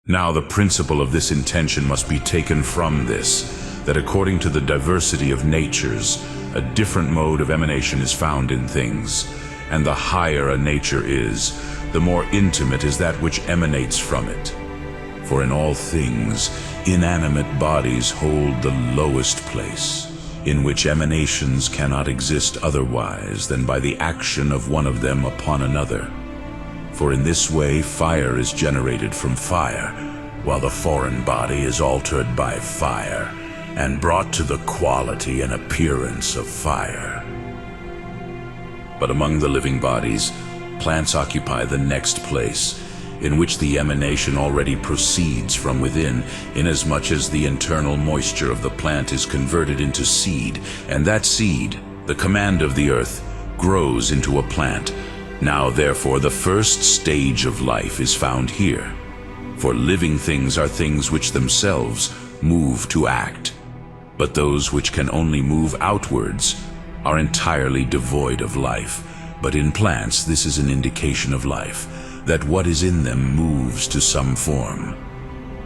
Now the principle of this intention must be taken from this, that according to the diversity of natures, a different mode of emanation is found in things, and the higher a nature is, the more intimate is that which emanates from it. For in all things, inanimate bodies hold the lowest place, in which emanations cannot exist otherwise than by the action of one of them upon another. For in this way fire is generated from fire, while the foreign body is altered by fire, and brought to the quality and appearance of fire. But among the living bodies, plants occupy the next place, in which the emanation already proceeds from within, inasmuch as the internal moisture of the plant is converted into seed, and that seed, the command of the earth, grows into a plant. Now therefore the first stage of life is found here. For living things are things which themselves move to act, but those which can only move outwards are entirely devoid of life. But in plants this is an indication of life, that what is in them moves to some form.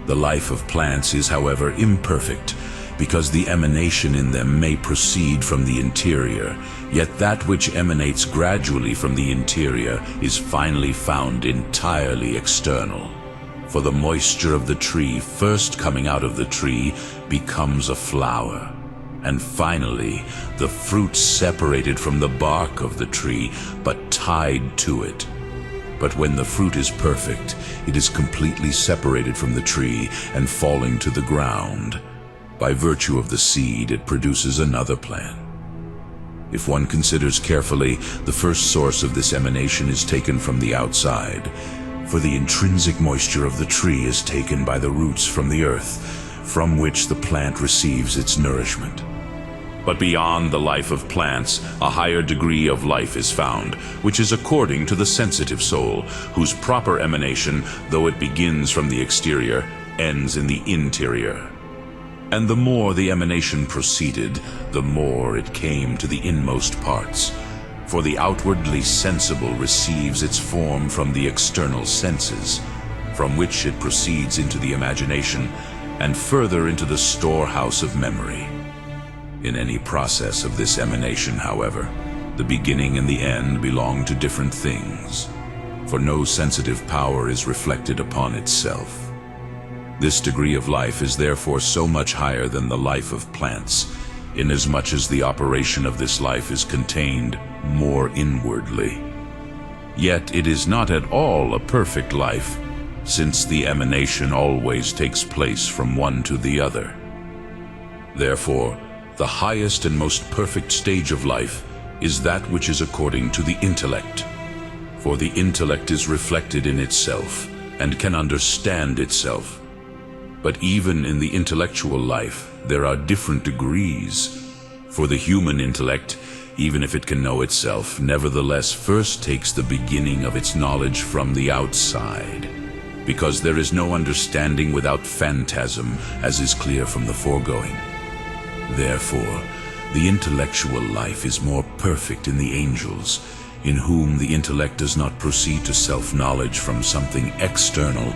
The life of plants is, however, imperfect, because the emanation in them may proceed from the interior, yet that which emanates gradually from the interior is finally found entirely external. For the moisture of the tree, first coming out of the tree, becomes a flower, and finally the fruit separated from the bark of the tree, but tied to it. But when the fruit is perfect, it is completely separated from the tree and falling to the ground. By virtue of the seed, it produces another plant. If one considers carefully, the first source of this emanation is taken from the outside, for the intrinsic moisture of the tree is taken by the roots from the earth, from which the plant receives its nourishment. But beyond the life of plants, a higher degree of life is found, which is according to the sensitive soul, whose proper emanation, though it begins from the exterior, ends in the interior. And the more the emanation proceeded, the more it came to the inmost parts. For the outwardly sensible receives its form from the external senses, from which it proceeds into the imagination, and further into the storehouse of memory. In any process of this emanation, however, the beginning and the end belong to different things, for no sensitive power is reflected upon itself. This degree of life is therefore so much higher than the life of plants, inasmuch as the operation of this life is contained more inwardly. Yet it is not at all a perfect life, since the emanation always takes place from one to the other. Therefore, the highest and most perfect stage of life is that which is according to the intellect. For the intellect is reflected in itself and can understand itself. But even in the intellectual life, there are different degrees. For the human intellect, even if it can know itself, nevertheless first takes the beginning of its knowledge from the outside, because there is no understanding without phantasm, as is clear from the foregoing. Therefore, the intellectual life is more perfect in the angels, in whom the intellect does not proceed to self-knowledge from something external,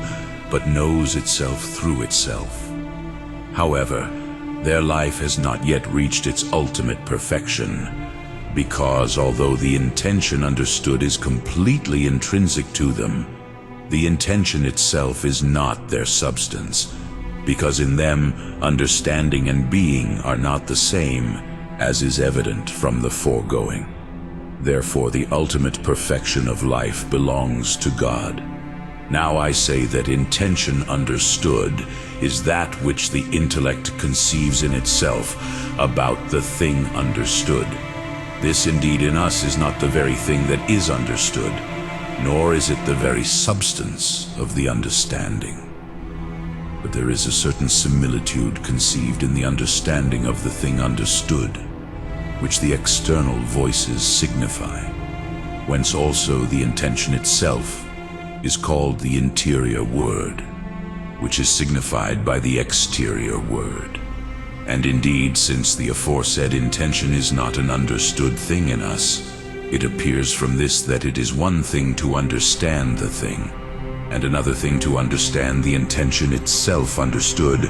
but knows itself through itself. However, their life has not yet reached its ultimate perfection, because although the intention understood is completely intrinsic to them, the intention itself is not their substance, because in them understanding and being are not the same, as is evident from the foregoing. Therefore the ultimate perfection of life belongs to God. Now I say that intention understood is that which the intellect conceives in itself about the thing understood. This indeed in us is not the very thing that is understood, nor is it the very substance of the understanding. But there is a certain similitude conceived in the understanding of the thing understood, which the external voices signify, whence also the intention itself is called the interior word, which is signified by the exterior word. And indeed, since the aforesaid intention is not an understood thing in us, it appears from this that it is one thing to understand the thing, and another thing to understand the intention itself understood,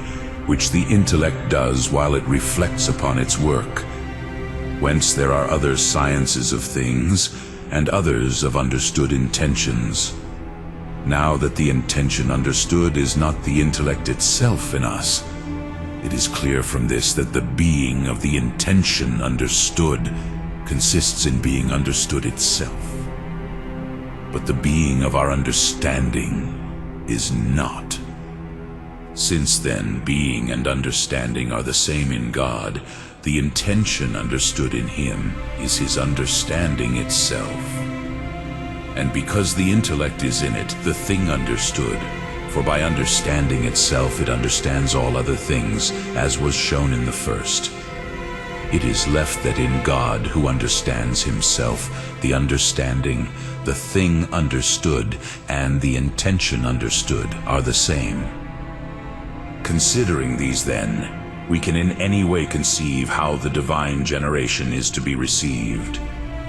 which the intellect does while it reflects upon its work. Whence there are other sciences of things, and others of understood intentions. Now that the intention understood is not the intellect itself in us, it is clear from this that the being of the intention understood consists in being understood itself. But the being of our understanding is not. Since then, being and understanding are the same in God, the intention understood in him is his understanding itself. And because the intellect is in it, the thing understood, for by understanding itself it understands all other things, as was shown in the first. It is left that in God, who understands himself, the understanding, the thing understood, and the intention understood are the same. Considering these then, we can in any way conceive how the divine generation is to be received.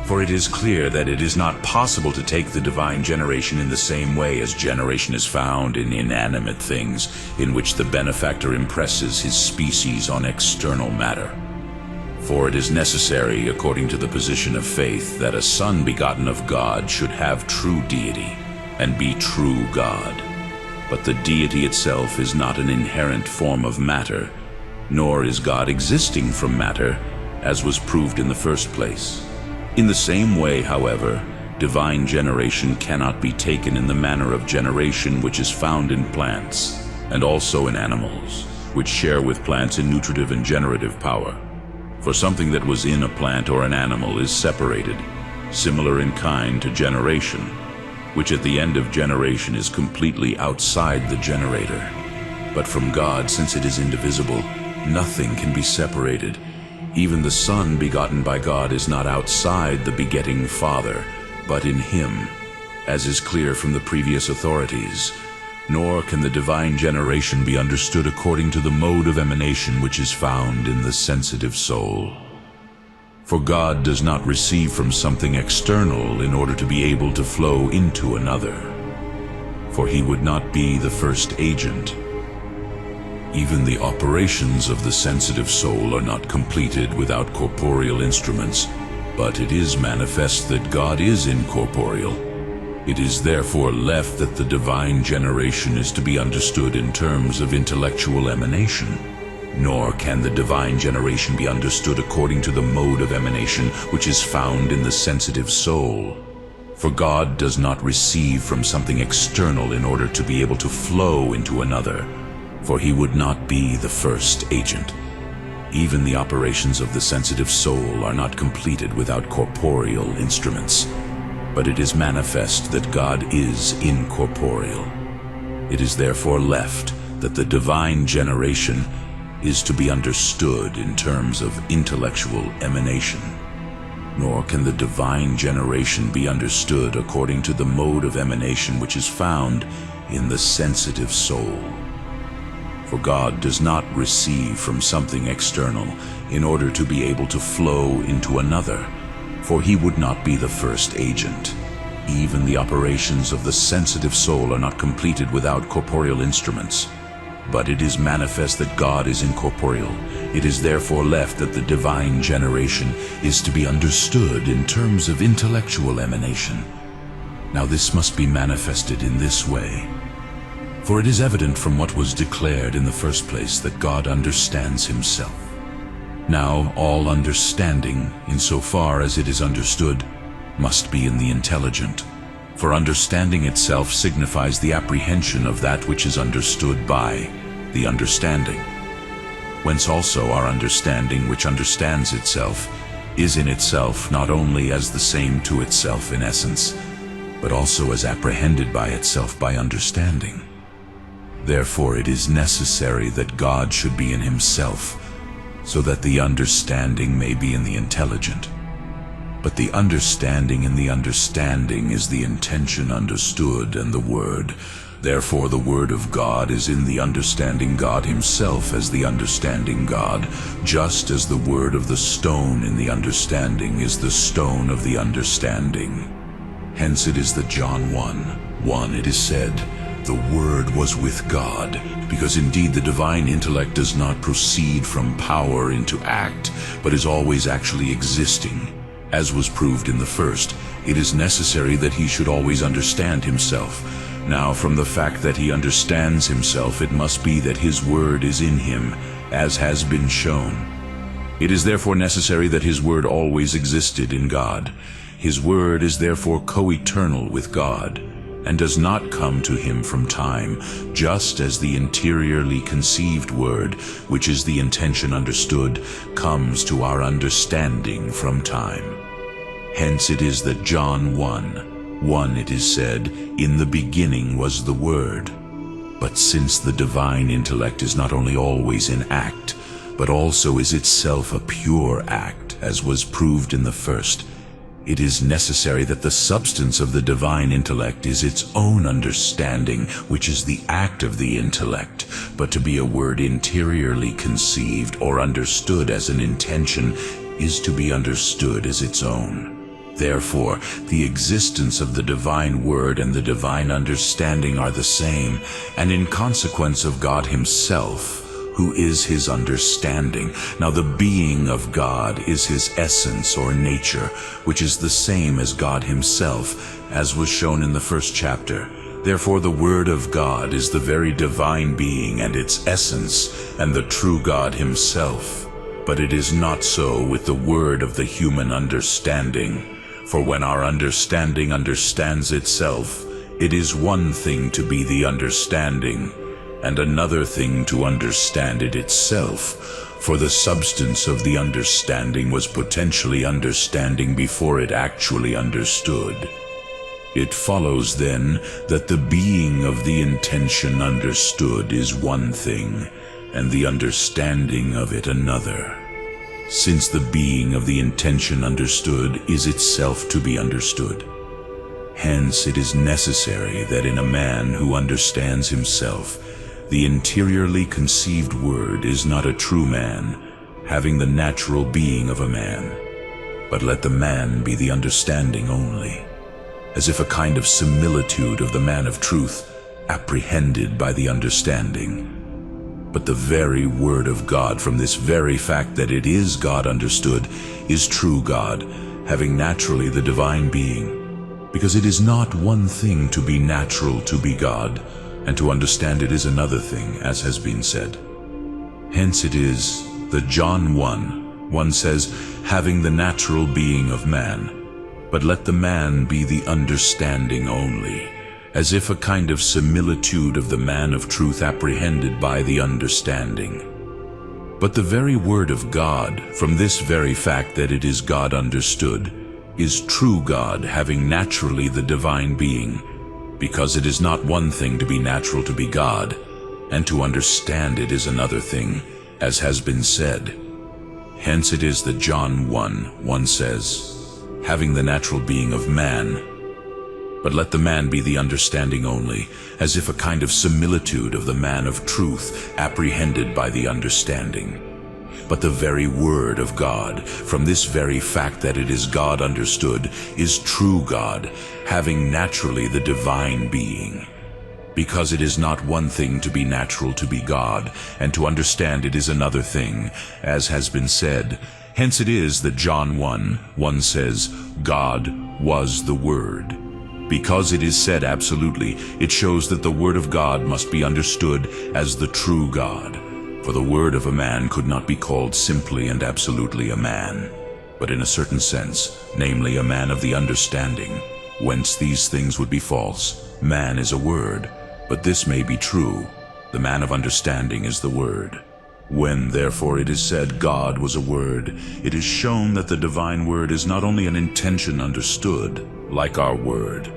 For it is clear that it is not possible to take the divine generation in the same way as generation is found in inanimate things, in which the benefactor impresses his species on external matter. For it is necessary, according to the position of faith, that a son begotten of God should have true deity, and be true God. But the deity itself is not an inherent form of matter, nor is God existing from matter, as was proved in the first place. In the same way, however, divine generation cannot be taken in the manner of generation which is found in plants, and also in animals, which share with plants in nutritive and generative power. For something that was in a plant or an animal is separated, similar in kind to generation, which at the end of generation is completely outside the generator. But from God, since it is indivisible, nothing can be separated. Even the Son begotten by God is not outside the begetting Father, but in him, as is clear from the previous authorities. Nor can the divine generation be understood according to the mode of emanation which is found in the sensitive soul. For God does not receive from something external in order to be able to flow into another. For he would not be the first agent. Even the operations of the sensitive soul are not completed without corporeal instruments, but it is manifest that God is incorporeal. It is therefore left that the divine generation is to be understood in terms of intellectual emanation. Nor can the divine generation be understood according to the mode of emanation which is found in the sensitive soul. For God does not receive from something external in order to be able to flow into another, for he would not be the first agent. Even the operations of the sensitive soul are not completed without corporeal instruments, but it is manifest that God is incorporeal. It is therefore left that the divine generation is to be understood in terms of intellectual emanation. Nor can the divine generation be understood according to the mode of emanation which is found in the sensitive soul. For God does not receive from something external in order to be able to flow into another, for he would not be the first agent. Even the operations of the sensitive soul are not completed without corporeal instruments. But it is manifest that God is incorporeal. It is therefore left that the divine generation is to be understood in terms of intellectual emanation. Now this must be manifested in this way. For it is evident from what was declared in the first place that God understands himself. Now all understanding, insofar as it is understood, must be in the intelligent. For understanding itself signifies the apprehension of that which is understood by the understanding. Whence also our understanding, which understands itself, is in itself not only as the same to itself in essence, but also as apprehended by itself by understanding. Therefore it is necessary that God should be in himself, so that the understanding may be in the intelligent. But the understanding in the understanding is the intention understood and the word. Therefore the word of God is in the understanding God himself as the understanding God, just as the word of the stone in the understanding is the stone of the understanding. Hence it is that John 1:1 it is said, The Word was with God, because indeed the divine intellect does not proceed from power into act, but is always actually existing. As was proved in the first, it is necessary that he should always understand himself. Now, from the fact that he understands himself, it must be that his Word is in him, as has been shown. It is therefore necessary that his Word always existed in God. His Word is therefore co-eternal with God, and does not come to him from time, just as the interiorly conceived Word, which is the intention understood, comes to our understanding from time. Hence it is that John 1:1 it is said, "In the beginning was the Word." But since the divine intellect is not only always in act, but also is itself a pure act, as was proved in the first, it is necessary that the substance of the divine intellect is its own understanding, which is the act of the intellect. But to be a word interiorly conceived or understood as an intention is to be understood as its own. Therefore, the existence of the divine word and the divine understanding are the same, and in consequence of God himself, who is his understanding. Now the being of God is his essence or nature, which is the same as God himself, as was shown in the first chapter. Therefore the Word of God is the very divine being and its essence, and the true God himself. But it is not so with the word of the human understanding. For when our understanding understands itself, it is one thing to be the understanding, and another thing to understand it itself, for the substance of the understanding was potentially understanding before it actually understood. It follows then that the being of the intention understood is one thing, and the understanding of it another, since the being of the intention understood is itself to be understood. Hence it is necessary that in a man who understands himself, the interiorly conceived Word is not a true man, having the natural being of a man, but let the man be the understanding only, as if a kind of similitude of the man of truth, apprehended by the understanding. But the very Word of God, from this very fact that it is God understood, is true God, having naturally the divine being, because it is not one thing to be natural to be God, and to understand it is another thing, as has been said. Hence it is that John 1:1 says, "Having the natural being of man, but let the man be the understanding only," as if a kind of similitude of the man of truth apprehended by the understanding. But the very Word of God, from this very fact that it is God understood, is true God, having naturally the divine being, because it is not one thing to be natural to be God, and to understand it is another thing, as has been said. Hence it is that John 1:1 says, "Having the natural being of man, but let the man be the understanding only," as if a kind of similitude of the man of truth apprehended by the understanding. But the very Word of God, from this very fact that it is God understood, is true God, having naturally the divine being, because it is not one thing to be natural to be God, and to understand it is another thing, as has been said. Hence it is that John 1:1 says, "God was the Word." Because it is said absolutely, it shows that the Word of God must be understood as the true God. For the word of a man could not be called simply and absolutely a man, but in a certain sense, namely a man of the understanding, whence these things would be false. Man is a word, but this may be true. The man of understanding is the Word. When therefore it is said God was a word, it is shown that the divine Word is not only an intention understood, like our word,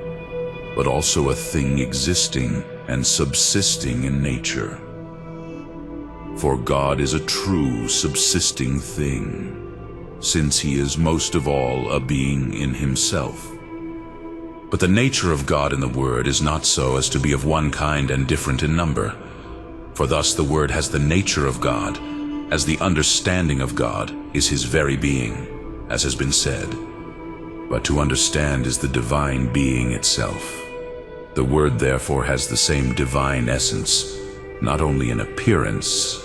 but also a thing existing and subsisting in nature. For God is a true subsisting thing, since he is most of all a being in himself. But the nature of God in the Word is not so as to be of one kind and different in number. For thus the Word has the nature of God, as the understanding of God is his very being, as has been said. But to understand is the divine being itself. The Word therefore has the same divine essence, not only in appearance,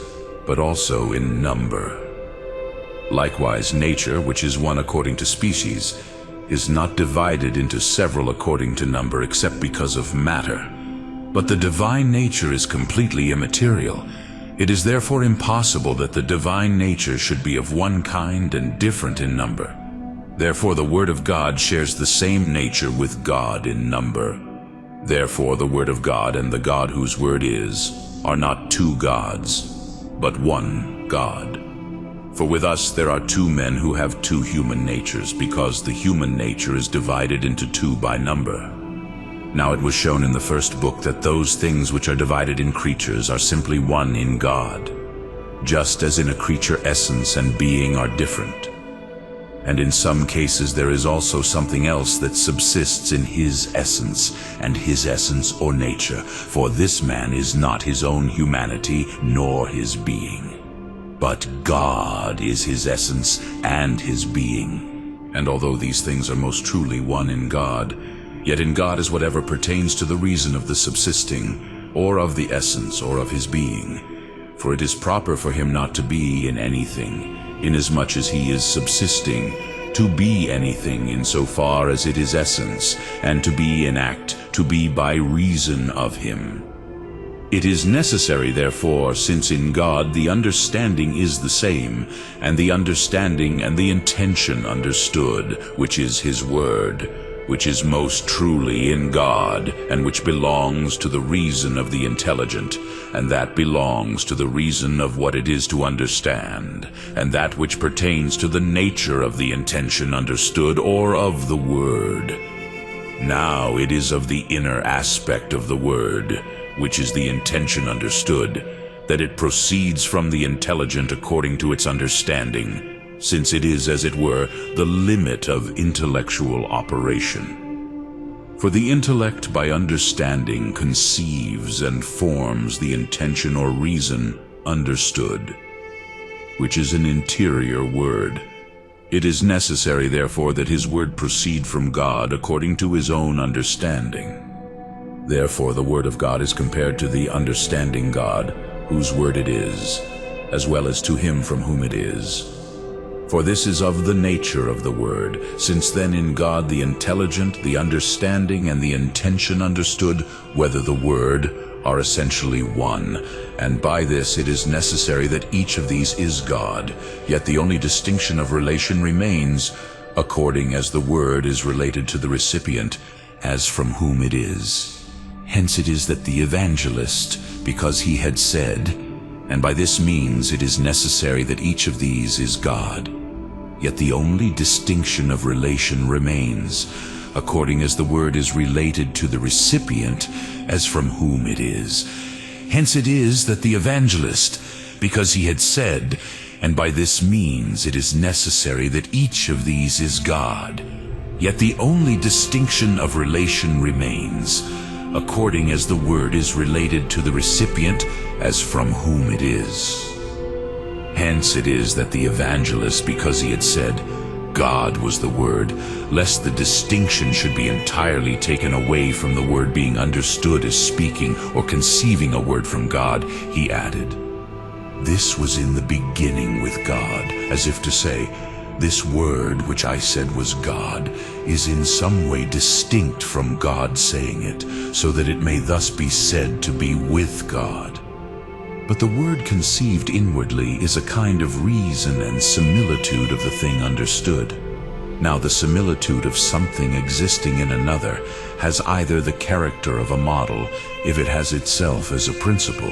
but also in number. Likewise, nature, which is one according to species, is not divided into several according to number except because of matter. But the divine nature is completely immaterial. It is therefore impossible that the divine nature should be of one kind and different in number. Therefore the Word of God shares the same nature with God in number. Therefore the Word of God and the God whose Word is are not two gods, but one God. For with us there are two men who have two human natures, because the human nature is divided into two by number. Now it was shown in the first book that those things which are divided in creatures are simply one in God, just as in a creature essence and being are different. And in some cases there is also something else that subsists in his essence, and his essence or nature, for this man is not his own humanity nor his being. But God is his essence and his being. And although these things are most truly one in God, yet in God is whatever pertains to the reason of the subsisting, or of the essence, or of his being. For it is proper for him not to be in anything, inasmuch as he is subsisting, to be anything insofar as it is essence, and to be in act, to be by reason of him. It is necessary, therefore, since in God the understanding is the same, and the understanding and the intention understood, which is his word, which is most truly in God, and which belongs to the reason of the intelligent, and that belongs to the reason of what it is to understand, and that which pertains to the nature of the intention understood, or of the word. Now it is of the inner aspect of the word, which is the intention understood, that it proceeds from the intelligent according to its understanding, since it is, as it were, the limit of intellectual operation. For the intellect by understanding conceives and forms the intention or reason understood, which is an interior word. It is necessary, therefore, that his word proceed from God according to his own understanding. Therefore the word of God is compared to the understanding God, whose word it is, as well as to him from whom it is. For this is of the nature of the word, since then in God the intelligent, the understanding, and the intention understood, whether the word, are essentially one, and by this it is necessary that each of these is God, yet the only distinction of relation remains, according as the word is related to the recipient, as from whom it is. Hence it is that the evangelist, because he had said, and by this means it is necessary that each of these is God, yet the only distinction of relation remains, according as the word is related to the recipient, as from whom it is. Hence it is that the evangelist, because he had said, and by this means it is necessary that each of these is God, yet the only distinction of relation remains, according as the word is related to the recipient, as from whom it is. Hence it is that the evangelist, because he had said, God was the word, lest the distinction should be entirely taken away from the word being understood as speaking or conceiving a word from God, he added, this was in the beginning with God, as if to say, this word which I said was God is in some way distinct from God saying it, so that it may thus be said to be with God. But the word conceived inwardly is a kind of reason and similitude of the thing understood. Now the similitude of something existing in another has either the character of a model, if it has itself as a principle,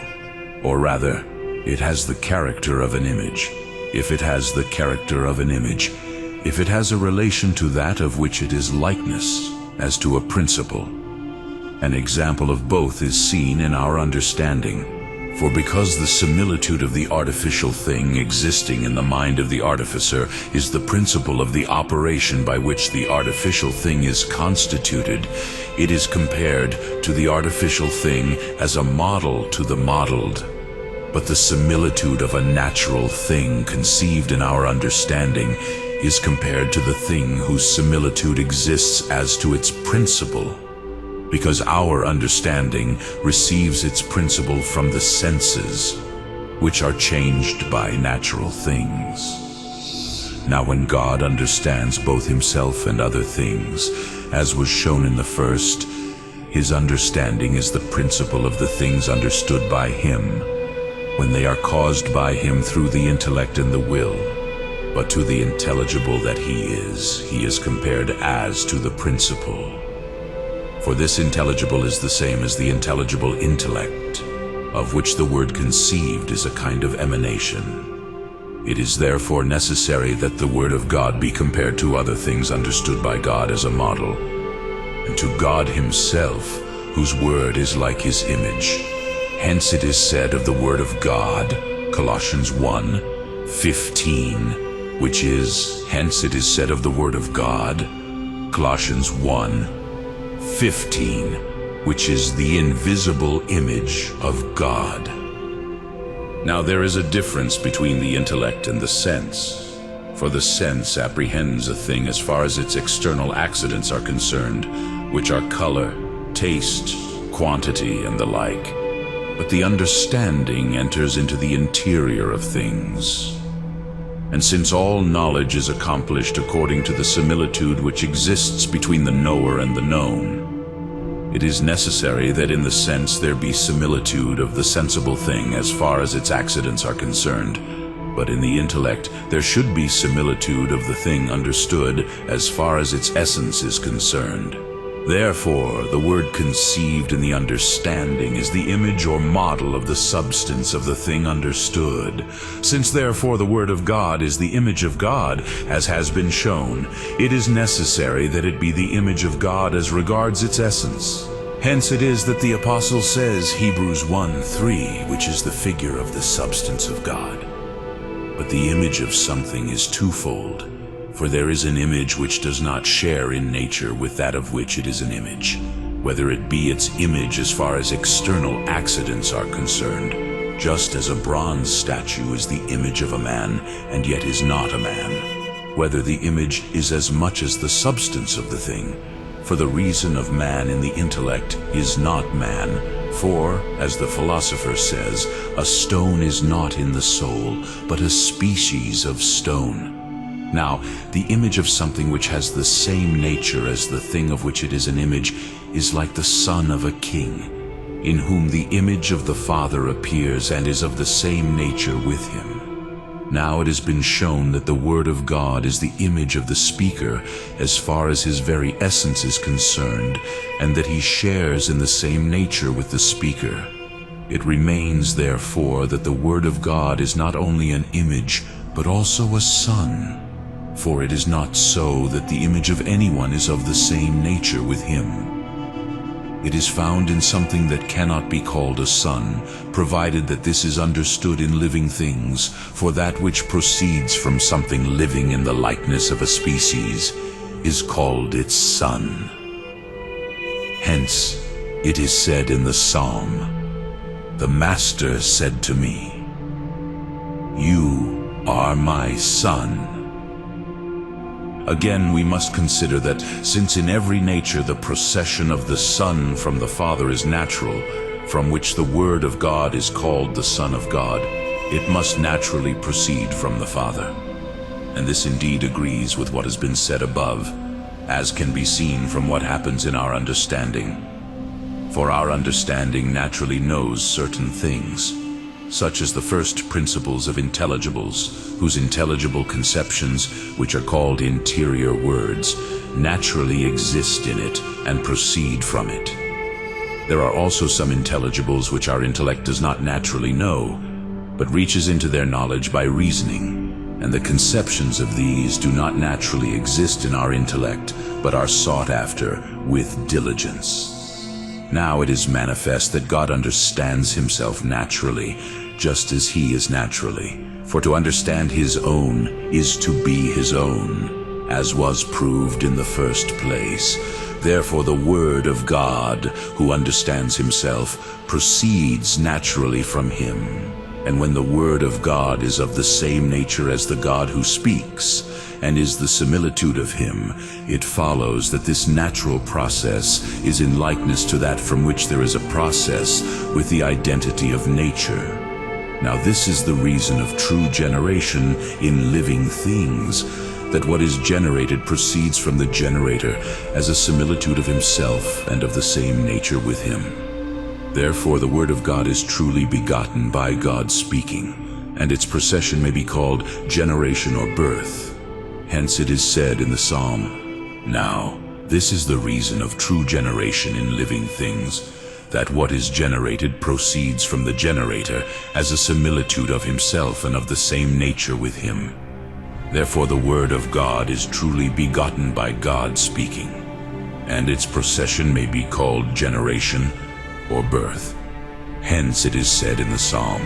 or rather, it has the character of an image, if it has the character of an image, if it has a relation to that of which it is likeness, as to a principle. An example of both is seen in our understanding. For because the similitude of the artificial thing existing in the mind of the artificer is the principle of the operation by which the artificial thing is constituted, it is compared to the artificial thing as a model to the modeled. But the similitude of a natural thing conceived in our understanding is compared to the thing whose similitude exists as to its principle. because our understanding receives its principle from the senses, which are changed by natural things. Now when God understands both himself and other things, as was shown in the first, his understanding is the principle of the things understood by him, when they are caused by him through the intellect and the will. But to the intelligible that he is compared as to the principle. For this intelligible is the same as the intelligible intellect, of which the word conceived is a kind of emanation. It is therefore necessary that the word of God be compared to other things understood by God as a model, and to God himself, whose word is like his image. Hence it is said of the word of God, Colossians 1:15, which is, hence it is said of the word of God, Colossians 1:15, which is the invisible image of God. Now there is a difference between the intellect and the sense, for the sense apprehends a thing as far as its external accidents are concerned, which are color, taste, quantity, and the like. But the understanding enters into the interior of things. And since all knowledge is accomplished according to the similitude which exists between the knower and the known, it is necessary that in the sense there be similitude of the sensible thing as far as its accidents are concerned, but in the intellect there should be similitude of the thing understood as far as its essence is concerned. Therefore, the word conceived in the understanding is the image or model of the substance of the thing understood. Since therefore the word of God is the image of God, as has been shown, it is necessary that it be the image of God as regards its essence. Hence it is that the apostle says, Hebrews 1:3, which is the figure of the substance of God. But the image of something is twofold. For there is an image which does not share in nature with that of which it is an image, whether it be its image as far as external accidents are concerned, just as a bronze statue is the image of a man, and yet is not a man, whether the image is as much as the substance of the thing. For the reason of man in the intellect is not man, for, as the Philosopher says, a stone is not in the soul, but a species of stone. Now, the image of something which has the same nature as the thing of which it is an image is like the son of a king, in whom the image of the Father appears and is of the same nature with him. Now it has been shown that the Word of God is the image of the speaker as far as his very essence is concerned, and that he shares in the same nature with the speaker. It remains, therefore, that the Word of God is not only an image, but also a son. For it is not so that the image of anyone is of the same nature with him. It is found in something that cannot be called a son, provided that this is understood in living things, for that which proceeds from something living in the likeness of a species is called its son. Hence, it is said in the Psalm, "The Master said to me, 'You are my son.'" Again, we must consider that since in every nature the procession of the Son from the Father is natural, from which the Word of God is called the Son of God, it must naturally proceed from the Father. And this indeed agrees with what has been said above, as can be seen from what happens in our understanding. For our understanding naturally knows certain things, such as the first principles of intelligibles, whose intelligible conceptions, which are called interior words, naturally exist in it and proceed from it. There are also some intelligibles which our intellect does not naturally know, but reaches into their knowledge by reasoning, and the conceptions of these do not naturally exist in our intellect, but are sought after with diligence. Now it is manifest that God understands himself naturally, just as he is naturally. For to understand his own is to be his own, as was proved in the first place. Therefore the Word of God, who understands himself, proceeds naturally from him. And when the Word of God is of the same nature as the God who speaks, and is the similitude of him, it follows that this natural process is in likeness to that from which there is a process with the identity of nature. Now this is the reason of true generation in living things, that what is generated proceeds from the generator as a similitude of himself and of the same nature with him. Therefore the Word of God is truly begotten by God speaking, and its procession may be called generation or birth. Hence it is said in the Psalm, "Now this is the reason of true generation in living things, that what is generated proceeds from the generator as a similitude of himself and of the same nature with him." Therefore the Word of God is truly begotten by God speaking, and its procession may be called generation or birth. Hence it is said in the Psalm,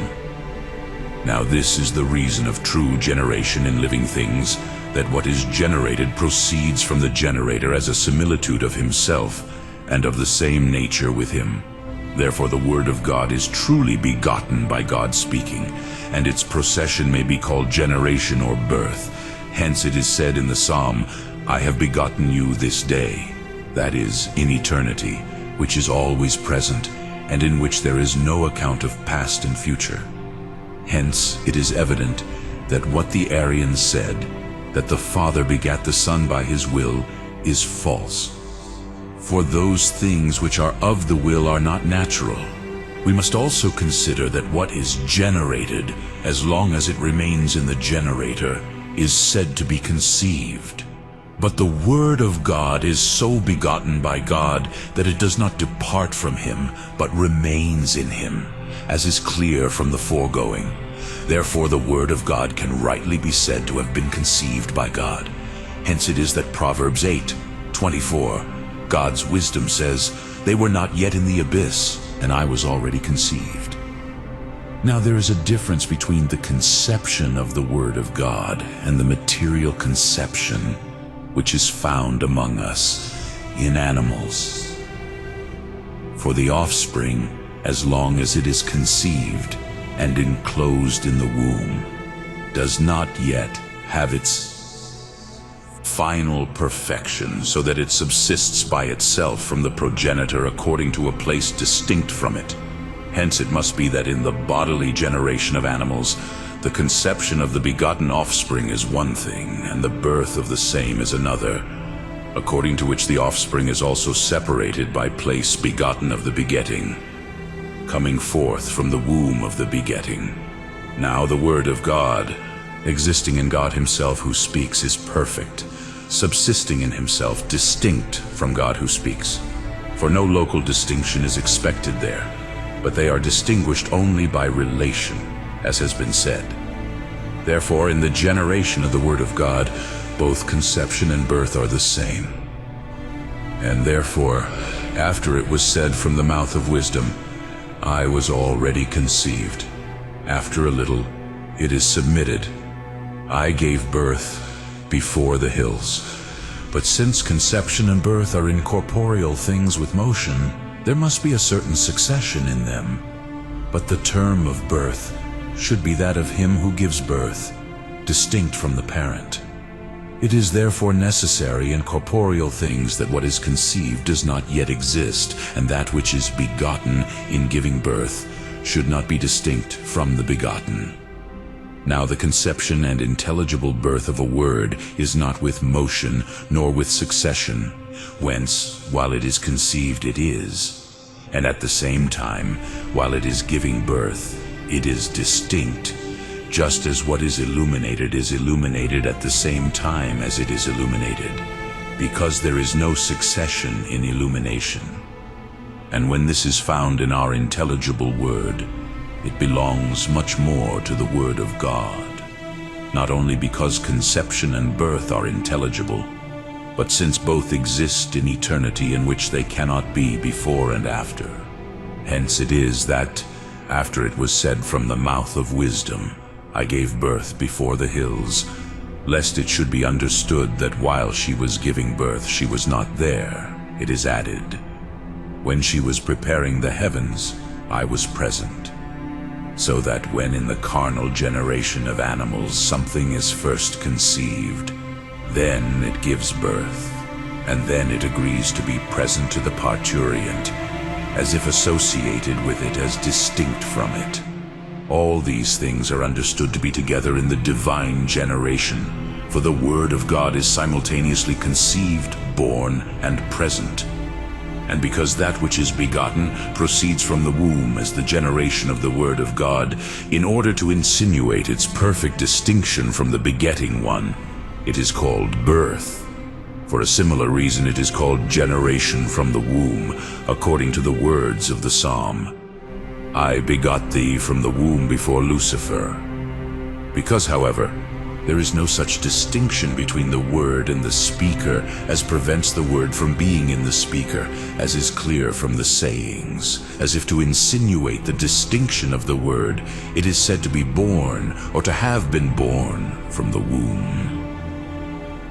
"Now this is the reason of true generation in living things, that what is generated proceeds from the generator as a similitude of himself and of the same nature with him." Therefore the Word of God is truly begotten by God speaking, and its procession may be called generation or birth. Hence it is said in the Psalm, "I have begotten you this day," that is, in eternity, which is always present, and in which there is no account of past and future. Hence it is evident that what the Arians said, that the Father begat the Son by his will, is false. For those things which are of the will are not natural. We must also consider that what is generated, as long as it remains in the generator, is said to be conceived. But the Word of God is so begotten by God that it does not depart from him, but remains in him, as is clear from the foregoing. Therefore the Word of God can rightly be said to have been conceived by God. Hence it is that Proverbs 8:24, God's wisdom says, "They were not yet in the abyss, and I was already conceived." Now there is a difference between the conception of the Word of God and the material conception which is found among us in animals. For the offspring, as long as it is conceived and enclosed in the womb, does not yet have its final perfection, so that it subsists by itself from the progenitor according to a place distinct from it. Hence it must be that in the bodily generation of animals, the conception of the begotten offspring is one thing, and the birth of the same is another, according to which the offspring is also separated by place begotten of the begetting, coming forth from the womb of the begetting. Now the Word of God, existing in God himself who speaks, is perfect, subsisting in himself, distinct from God who speaks. For no local distinction is expected there, but they are distinguished only by relation, as has been said. Therefore, in the generation of the Word of God, both conception and birth are the same. And therefore, after it was said from the mouth of wisdom, "I was already conceived," after a little, it is submitted, "I gave birth before the hills." But since conception and birth are incorporeal things with motion, there must be a certain succession in them. But the term of birth should be that of him who gives birth, distinct from the parent. It is therefore necessary in corporeal things that what is conceived does not yet exist, and that which is begotten in giving birth should not be distinct from the begotten. Now the conception and intelligible birth of a word is not with motion, nor with succession, whence, while it is conceived, it is, and at the same time, while it is giving birth, it is distinct, just as what is illuminated at the same time as it is illuminated, because there is no succession in illumination. And when this is found in our intelligible word, it belongs much more to the Word of God, not only because conception and birth are intelligible, but since both exist in eternity in which they cannot be before and after. Hence it is that, after it was said from the mouth of wisdom, "I gave birth before the hills," lest it should be understood that while she was giving birth she was not there, it is added, "When she was preparing the heavens, I was present." so that when in the carnal generation of animals something is first conceived, then it gives birth, and then it agrees to be present to the parturient, as if associated with it as distinct from it. All these things are understood to be together in the divine generation, for the Word of God is simultaneously conceived, born, and present. And because that which is begotten proceeds from the womb as the generation of the Word of God, in order to insinuate its perfect distinction from the begetting one, it is called birth. For a similar reason it is called generation from the womb, according to the words of the psalm, I begot thee from the womb before Lucifer. Because, however, there is no such distinction between the word and the speaker as prevents the word from being in the speaker, as is clear from the sayings. As if to insinuate the distinction of the word, it is said to be born, or to have been born, from the womb.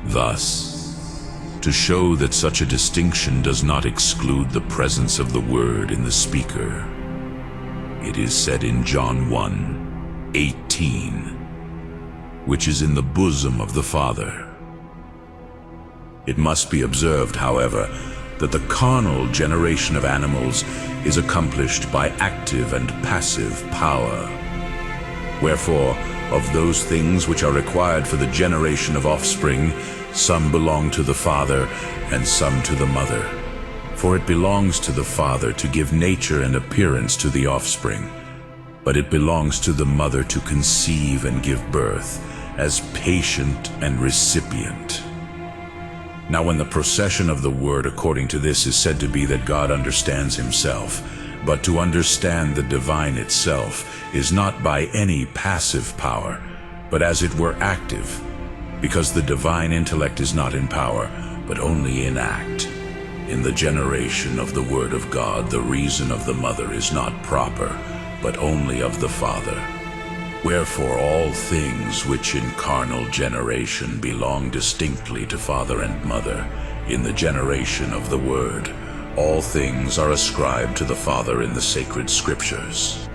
Thus, to show that such a distinction does not exclude the presence of the word in the speaker, it is said in John 1:18, which is in the bosom of the Father. It must be observed, however, that the carnal generation of animals is accomplished by active and passive power. Wherefore, of those things which are required for the generation of offspring, some belong to the father and some to the mother. For it belongs to the father to give nature and appearance to the offspring, but it belongs to the mother to conceive and give birth, as patient and recipient. Now when the procession of the word according to this is said to be that God understands himself, but to understand the divine itself is not by any passive power, but as it were active, because the divine intellect is not in power, but only in act. In the generation of the Word of God, the reason of the mother is not proper, but only of the Father. Wherefore all things which in carnal generation belong distinctly to father and mother, in the generation of the Word, all things are ascribed to the Father in the sacred Scriptures.